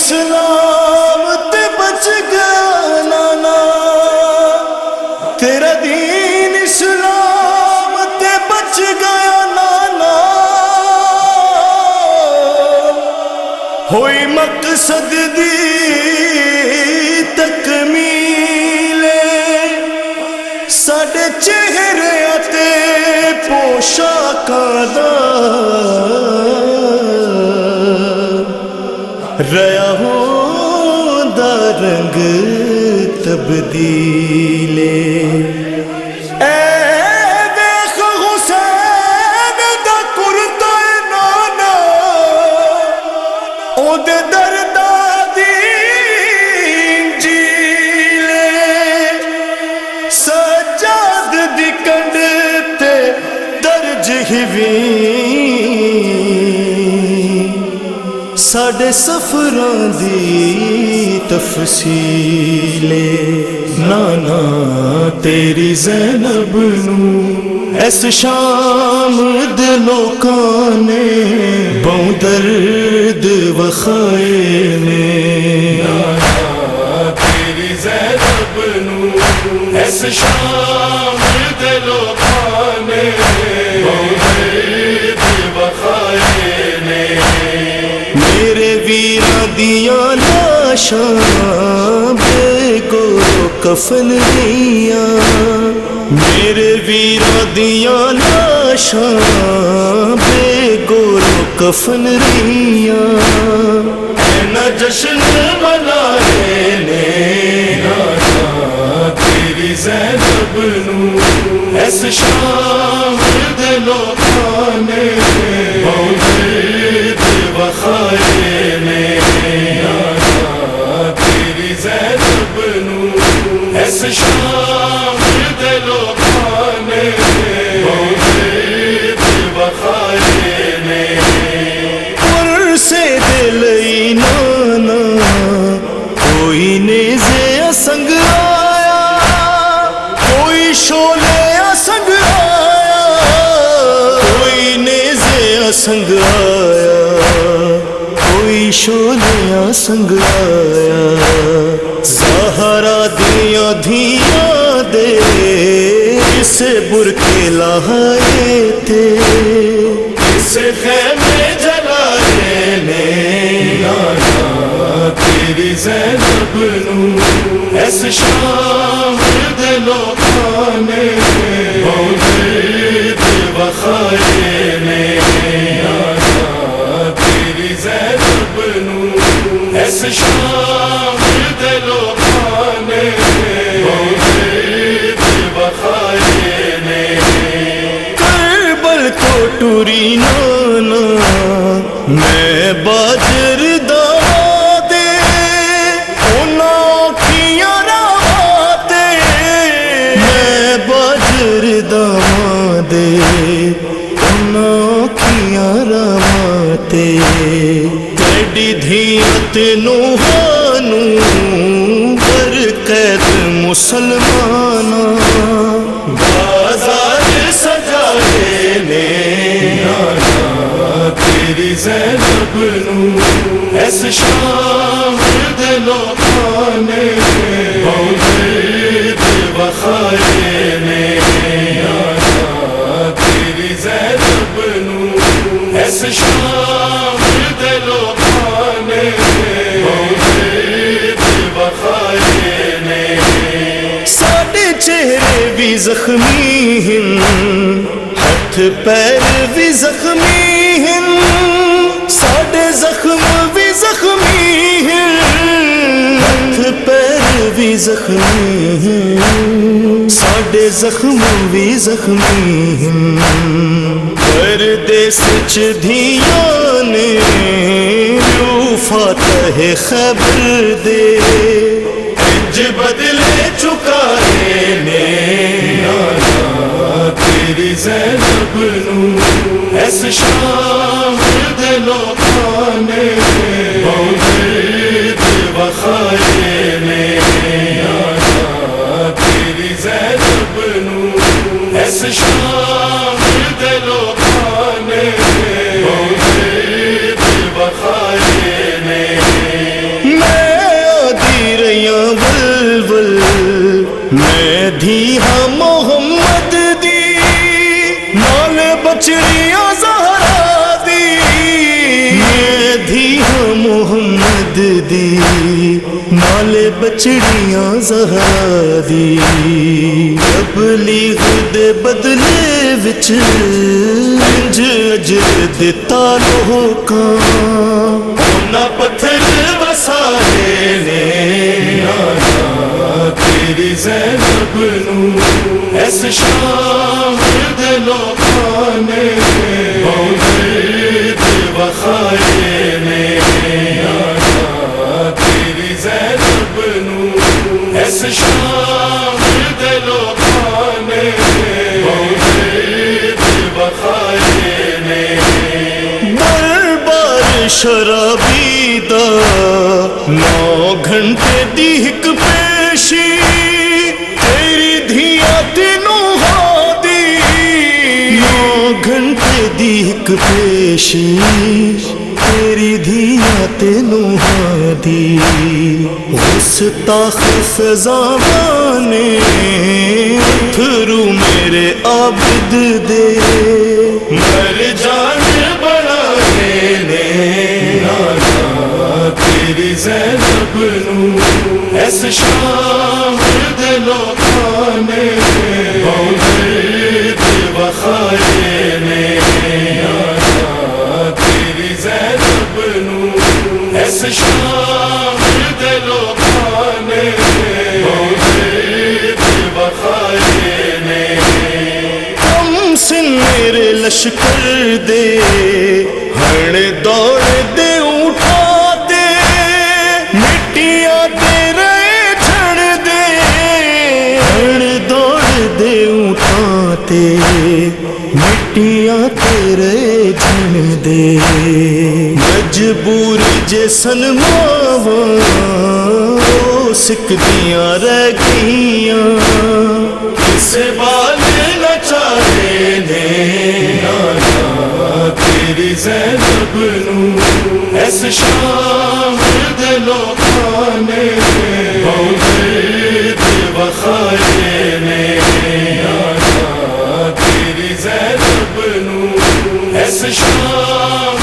اسلام تے بچ گیا نانا، تیرا دین اسلام تے بچ گیا نانا، ہوئی مقصد دی تکمیل ساڈے چہرے تے پوشاکاں دا ریا ہوندا رنگ تبدیل، اے ویکھ حسین دا کرتا نانا، اودے دردا دی انجیل، سجاد دی کنڈ تے درج ہوئی ساڈے سفراں دی تفصیل، نانا تیری زینب نو اس شام دے لوکاں نے بہوں درد وخائے نے، نانا تیری زینب نو اس شام دے لوکاں نے بہوں درد وخائے نے، میرے ویراں دیاں لاشاں بے گورو کفن دیاں، میرے ویراں دیاں لاشاں بے گورو کفن دیاں، اینا جشن منائے نے، نانا تیری زینب نو اس شام دے لوکاں نے بہوں درد وخائے نے، نانا تیری زینب نو اس شام دے لوکاں نے بہوں درد وخائے نے، عرصے دے لئی نانا کوئی نیزے سنگ آیا، کوئی شولے سنگ آیا، کوئی نیزے سنگ آیا، کوئی شولے سنگ آیا، زہرا دیاں دھیاں دے اس برکے لہائے تھے، اس خیمے جلائے نے، نانا تیری زینب نو اس شام دے لوکاں نے بہوں درد وخائے نے، نانا تیری زینب نو اس شام دے لوکاں نے بہوں درد وخائے نے، کربل کو ٹوری نانا میں باجر دے انہوں کیاں راتے، میں باجر دے انہوں کیاں راتے، تیڈی دھیت نوحانو برقید مسلمانا، بازار سجائے نے، نانا تیری زینب نو اس شام دے لوکاں نے بہوں درد وخائے نے، نانا تیری زینب نو اس شام دے لوکاں نے بہوں درد وخائے نے، ساڈے چہرے بھی زخمی ہیں، ہاتھ پیر بھی زخمی ہیں، ساڈے زخم بھی زخمی ہیں، ہاتھ پیر بھی زخمی ہیں، ساڈے زخم بھی زخمی ہیں، پردیس چ دھیاں نے یوں فاتح خیبر دے انج بدلے چکائے نے، نانا تیری زینب نو اس شام دے لوکاں نے بہوں درد وخائے نے، نانا تیری زینب نو اس شام دے لوکاں نے بہوں درد وخائے نے، دی نالے بچڑیاں زہرا دی تبلیغ دے بدلے وچ انج اجر دتا لوکاں نہ پتھر وسائے نے نانا تیری زینب نو ایس شام دے لوکاں نے مولد وخائے نے نانا تیری زینب نو ایس شام دے لوکاں نے مولد وخائے نے دربار شرابی دا 9 گھنٹے دی ہک پیشی تیری دھیاں تینوں ہادی 9 گھنٹے دی ہک پیشی تیری دھیاں تینوں ہادی گستاخ فضاواں نے تھرو میرے عابد دے مر جان بنائے نے نانا تیری زینب نو ایس شام دے لوکاں نے مولد وخائے نے نانا تیری زینب نو ایس شام دے لوکاں نے مولد وخائے نے کم سن میرے لشکر دے ہن دوڑ دے اٹھا دے مٹیاں تیرے چھڑ دے ہن دوڑ دے اٹھا دے مٹیاں تیرے چھڑ دے مجبوری جے سن ماواں سکدیاں رہ گئیاں کسے بال نہ چاہے نے نانا تیری زینب نو ایس شام دے لوکاں نے مولد وخائے نے نانا تیری زینب نو ایس شام